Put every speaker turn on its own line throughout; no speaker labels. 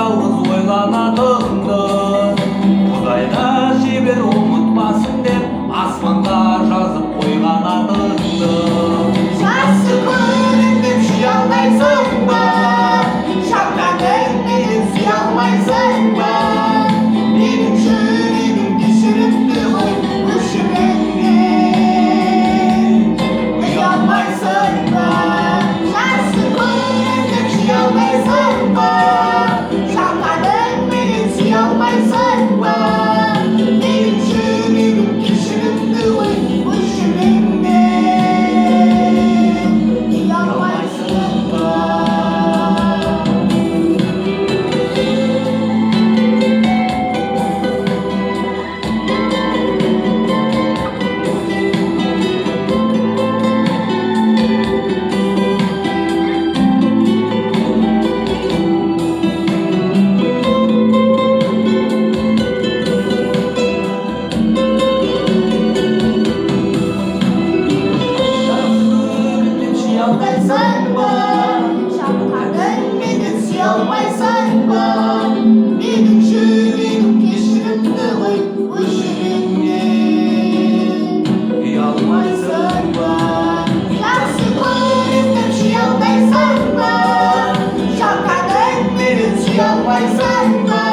yalnız oynanatındı. Kudayda şiber unutmasın dep asmanga жазып koygan atındı.
Жасы көрін деп жия алмайсың ба? Шапканың менен сүйе алмайсың ба? Менің жүрегім кешірімді ғой, өшіріңнен ұя алмайсың ба? Жасы көрін деп жия алмайсың ба? Шапканың менен сүйе алмайсың ба? Менің жүрегім кешірімді ғой, өшіріңнен ұя алмайсың ба? Алмайсың ба? Шапканың менен сүйе алмайсың ба? Менің жүрегім кешірімді ғой, өшіріңнен ұя алмайсың ба? Жақсы көрем деп жия алмайсың ба? Шапканың менен сүйе алмайсың ба?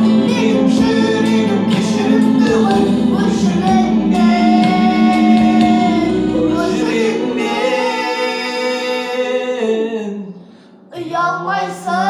Менің жүрегім кешірімді ғой, өшіріңнен ұя алмайсың